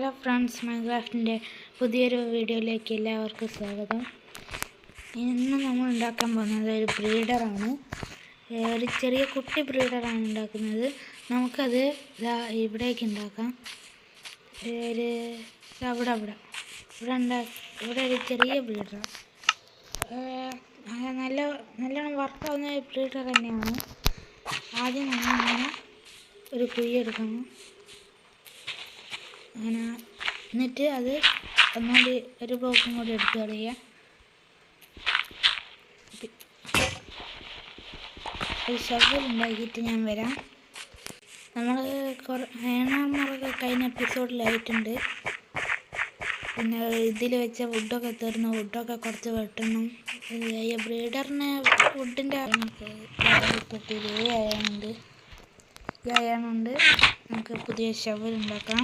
Hello friends, മൈൻക്രാഫ്റ്റിൻ്റെ പുതിയൊരു വീഡിയോയിലേക്ക് എല്ലാവർക്കും സ്വാഗതം. ഇന്ന് നമ്മൾ ഉണ്ടാക്കാൻ പോകുന്നത് ഒരു ബ്രീഡറാണ്. ഒരു ചെറിയ കുട്ടി ബ്രീഡറാണ് ഉണ്ടാക്കുന്നത്. നമുക്കത് ഇവിടേക്ക് ഉണ്ടാക്കാം. ഒരു ഇവിടെ ഒരു ചെറിയ ബ്രീഡർ, നല്ലോണം വർക്കാവുന്ന ബ്രീഡർ തന്നെയാണ്. ആദ്യം നമ്മളിങ്ങനെ ഒരു കുഴി എടുക്കണം. അങ്ങനെ എന്നിട്ട് അത് ഒന്നുകൂടി ഒരു ബ്ലോക്കും കൂടി എടുത്ത് കളയുക. ഒരു ഷവൽ ഉണ്ടാക്കിയിട്ട് ഞാൻ വരാം. നമ്മൾ ഏണാമറൊക്കെ കഴിഞ്ഞ എപ്പിസോഡിലായിട്ടുണ്ട്. പിന്നെ ഇതിൽ വെച്ച വുഡൊക്കെ തീർന്നു. വുഡൊക്കെ കുറച്ച് വെട്ടണം. ബ്രീഡറിന് വുഡിൻ്റെ ആയതുകൊണ്ട് നമുക്ക് പുതിയ ഷവൽ ഉണ്ടാക്കാം.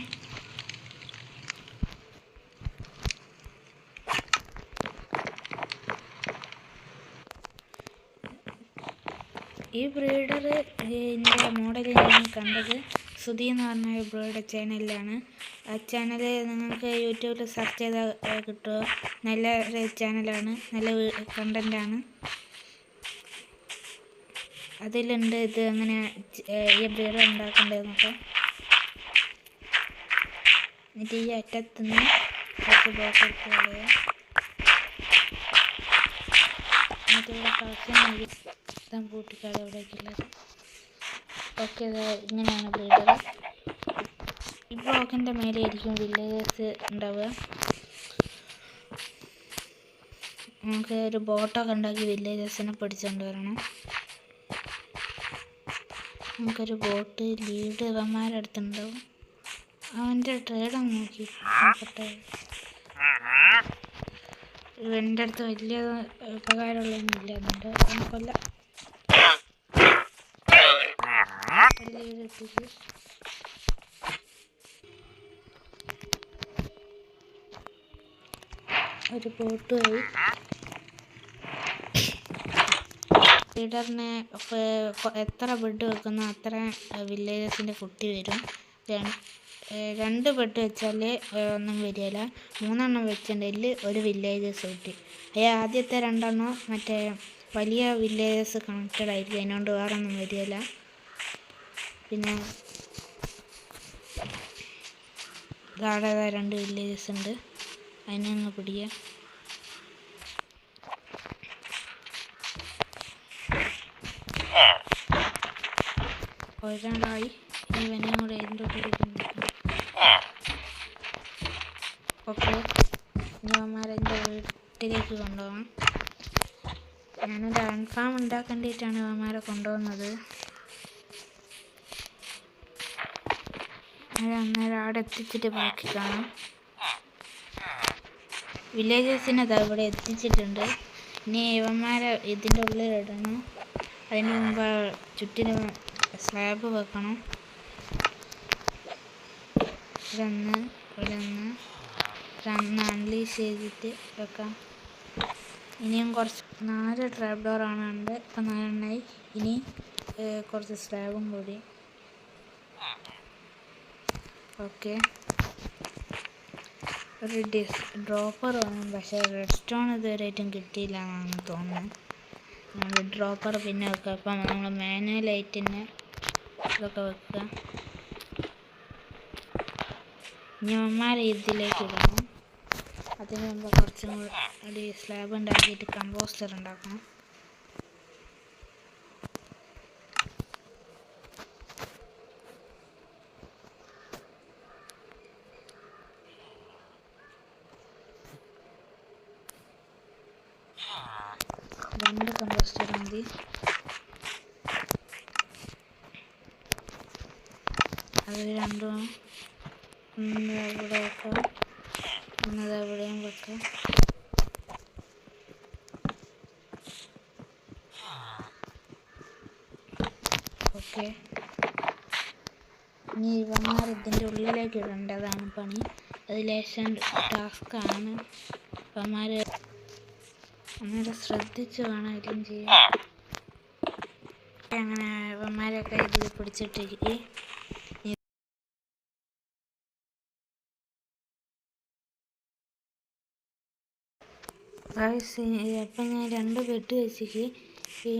ഈ ബ്രീഡറിൻ്റെ മോഡൽ ഞാൻ കണ്ടത് സുധി എന്ന് പറഞ്ഞ ഒരു ബ്രീഡർ ചാനലിലാണ്. ആ ചാനൽ നിങ്ങൾക്ക് യൂട്യൂബിൽ സെർച്ച് ചെയ്താൽ കിട്ടുമോ. നല്ല ചാനലാണ്, നല്ല കണ്ടൻ്റാണ്. അതിലുണ്ട് ഇത് എങ്ങനെ ഈ ബ്രീഡർ ഉണ്ടാക്കേണ്ടതെന്നൊക്കെ. എന്നിട്ട് ഈ അറ്റത്തുനിന്ന് കുറച്ച് ബ്ലോക്ക് എടുത്ത് കളയുക. എന്നിട്ട് ഇവിടെ കളക്ഷൻ കൂട്ടിക്കാട് എവിടേക്കുള്ളത്. ഓക്കെ, ഇങ്ങനെയാണ് ബ്രീഡർ. ഈ ബ്ലോക്കിൻ്റെ മേലെ ആയിരിക്കും വില്ലേജേഴ്സ് ഉണ്ടാവുക. നമുക്ക് ഒരു ബോട്ടൊക്കെ ഉണ്ടാക്കി വില്ലേജേഴ്സിനെ പിടിച്ചുകൊണ്ട് വരണം. നമുക്കൊരു ബോട്ട് ലീഡ് ഇവന്മാരുടെ അടുത്തുണ്ടാവും. അവൻ്റെ ട്രേഡൊന്ന് നോക്കട്ടെ. എൻ്റെ അടുത്ത് വലിയ ഉപകാരമുള്ളതൊന്നുമില്ല. അതുകൊണ്ട് നമുക്കല്ല ഒരു ബോട്ട് പോയി. ലീഡറിനെ എത്ര ബെഡ് വെക്കുന്നോ അത്ര വില്ലേജസിൻ്റെ കുട്ടി വരും. 2 ബെഡ് വെച്ചാൽ ഒന്നും വരികയില്ല. 3 എണ്ണം വെച്ചിട്ടുണ്ടെങ്കിൽ ഒരു വില്ലേജസ് കുട്ടി. ആദ്യത്തെ 2 എണ്ണം മറ്റേ വലിയ വില്ലേജസ് കണക്റ്റഡ് ആയിരിക്കും. അതിനോണ്ട് വേറെ ഒന്നും വരികയില്ല. പിന്നെ താഴെ 2 വില്ലേജസ് ഉണ്ട്. അതിനൊന്ന് പിടിക്കുക. ഒരാളായി ഇവനെയും കൂടെ അതിൻ്റെ ഉള്ളിൽ ഓക്കെ. ഇവന്മാരെ എൻ്റെ വീട്ടിലേക്ക് കൊണ്ടുപോകാം. ഞാനൊരു അൺഫാം ഉണ്ടാക്കേണ്ടിയിട്ടാണ് ഇവന്മാരെ കൊണ്ടുപോകുന്നത്. അന്നേരം അവിടെ എത്തിച്ചിട്ട് ബാക്കി കാണാം. വില്ലേജേഴ്സിനെ ഇവിടെ എത്തിച്ചിട്ടുണ്ട്. ഇനി ഇവന്മാരെ ഇതിൻ്റെ ഉള്ളിലിടണം. അതിന് മുമ്പ് ചുറ്റിനും സ്ലാബ് വെക്കണം. ഇതൊന്ന് അൺലീഷ് ചെയ്തിട്ട് വെക്കാം. ഇനിയും കുറച്ച് 4 ട്രാപ്പ് ഡോറാണ് ഉണ്ട്. ഇപ്പം 4 എണ്ണമായി. ഇനി കുറച്ച് സ്ലാബും കൂടി. ഓക്കെ, ഒരു ഡ്രോപ്പർ വേണം. പക്ഷേ റെഡ് സ്റ്റോൺ ഇതുവരെയായിട്ടും കിട്ടിയില്ല എന്നാണ് തോന്നുന്നത്. നമ്മൾ ഡ്രോപ്പർ പിന്നെ വെക്കുക. അപ്പം നമ്മൾ മാനുവലായിട്ട് തന്നെ ഇതൊക്കെ വെക്കുക. ഇനി അമ്മമാരെ ഇതിലേക്ക് ഇടണം. അതിന് മുമ്പ് കുറച്ചും കൂടി സ്ലാബ് ഉണ്ടാക്കിയിട്ട് കമ്പോസ്റ്റർ ഉണ്ടാക്കണം. രണ്ട് കമ്പോസ്റ്റർ മതി. അത് രണ്ടും ഒന്ന് ഇവിടെ വെക്കാം, ഒന്നത് എവിടെയും വെക്കാം. ഓക്കെ, ഇനി ഇവന്മാർ ഇതിൻ്റെ ഉള്ളിലേക്ക് ഇടേണ്ടതാണ് പണി. അത് ലേശം ടാസ്ക്കാണ്. ഇവന്മാർ അങ്ങനെ ശ്രദ്ധിച്ച് വേണം എല്ലാം ചെയ്യാൻ. അങ്ങനെ ഇവന്മാരൊക്കെ ഇതിൽ പിടിച്ചിട്ട് ഗായ്സ് അപ്പം ഞാൻ 2 ബെഡ് വെച്ചിട്ട്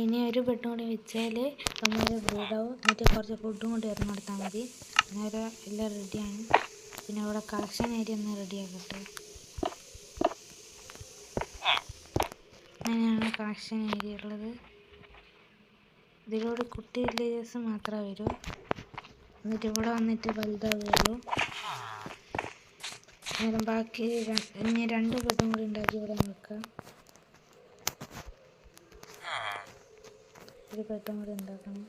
ഇനി ഒരു ബെഡും കൂടി വെച്ചാൽ നമ്മൾ ബ്രീഡാവും. എന്നിട്ട് കുറച്ച് ഫുഡും കൂടി ഇറങ്ങി കൊടുത്താൽ മതി. അന്നേരം എല്ലാം റെഡിയാണ്. പിന്നെ അവിടെ കളക്ഷൻ ഏരിയ ഒന്ന് റെഡിയാക്കട്ടെ. അങ്ങനെയാണ് കളക്ഷൻ ഏരിയ ഉള്ളത്. ഇതിലൂടെ കുട്ടി വില്ലേജസ് മാത്രമേ വരൂ. എന്നിട്ട് ഇവിടെ വന്നിട്ട് വലുതാവുകയുള്ളൂ. അന്നേരം ബാക്കി ഇനി 2 ബെഡും കൂടി ഉണ്ടാക്കി ഇവിടെ വെക്കാം. ഒരു ബെഡും കൂടി ഉണ്ടാക്കണം.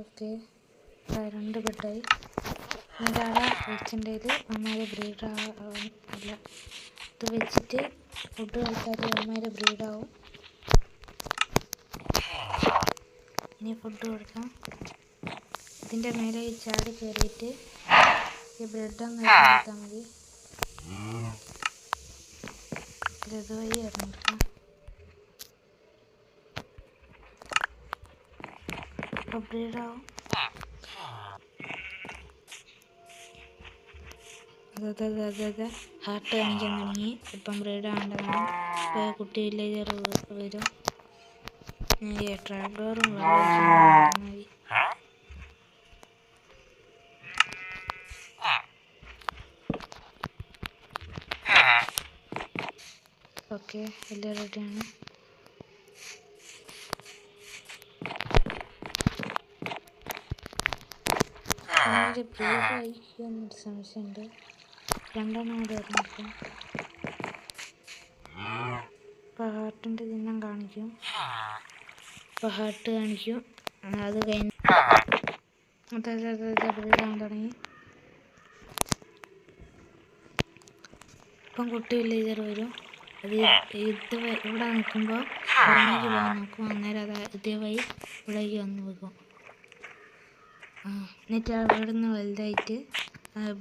ഓക്കെ, 2 ബെഡായി. ഇതാളെ വെച്ചിട്ടുണ്ടെങ്കിൽ അമ്മയുടെ ബ്രീഡ് അല്ല, ഇത് വെച്ചിട്ട് ഫുഡ് കൊടുത്താൽ അമ്മയുടെ ബ്രീഡാവും. ഇനി ഫുഡ് കൊടുക്കാം. ഇതിൻ്റെ മേലെ ചാടി കയറിയിട്ട് ഈ ബ്രെഡൊന്ന് ഇറങ്ങിയെടുത്താൽ മതി. ഇതുവഴി ഇറങ്ങിയെടുക്കാം. അപ്പോൾ ബ്രീഡാവും. അതെ ഹാർട്ട് കാണിക്കാൻ തുടങ്ങി. ഇപ്പം ബ്രീഡ് ആവേണ്ടതാണ്. ഇപ്പോൾ കുട്ടി വില്ലേജർ വരും. ട്രാപ്പ് ഡോറും മതി. ഓക്കെ, എല്ലാം റെഡിയാണ്. ബ്രീഡായിക്കുന്നൊരു സംശയമുണ്ട്. 2 കൂടെ ഇറങ്ങിക്കും. ഇപ്പോൾ ഹാർട്ടിൻ്റെ ചിഹ്നം കാണിക്കും. ഇപ്പോൾ ഹാർട്ട് കാണിക്കും. അത് കഴിഞ്ഞ് ബ്രീഡാകാൻ തുടങ്ങി. ഇപ്പം കുട്ടി വില്ലേജർ വരും. അത് ഇവിടെ നിൽക്കുമ്പോൾ പുറമേക്ക് പോകാൻ നോക്കും. അന്നേരം അത് ഇതേവഴി ഇവിടേക്ക് വന്ന് വെക്കും. എന്നിട്ട് അവിടെ നിന്ന് വലുതായിട്ട്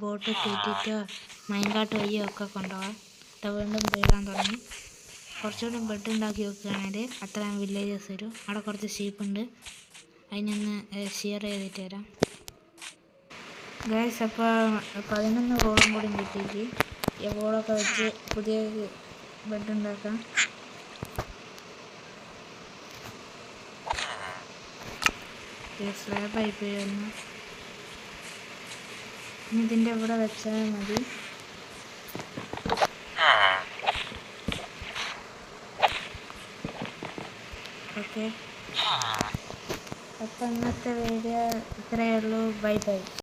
ബോട്ട് കയറ്റിയിട്ടോ മൈൻകാട്ട് വഴിയോ ഒക്കെ കൊണ്ടുപോകാം. വീണ്ടും ബ്രീഡാൻ തുടങ്ങി. കുറച്ചുകൂടി ബെഡ് ഉണ്ടാക്കി വെക്കുകയാണെങ്കിൽ അത്രയും വില്ലേജസ് വരും. അവിടെ കുറച്ച് ഷീപ്പുണ്ട്, അതിനൊന്ന് ഷെയർ ചെയ്തിട്ട് തരാം. ഗൈസ് അപ്പോൾ 11 ബോളും കൂടി കിട്ടിയിട്ട് ഈ ബോളൊക്കെ വെച്ച് പുതിയ ബെഡ് ഉണ്ടാക്കാം. സ്ലാബായി പോയി വന്നു. ഇനി ഇതിൻ്റെ ഇവിടെ വെച്ചാൽ മതി. ഓക്കെ, അപ്പം ഇന്നത്തെ വീഡിയോ ഇത്രയേ ഉള്ളൂ. Bye bye.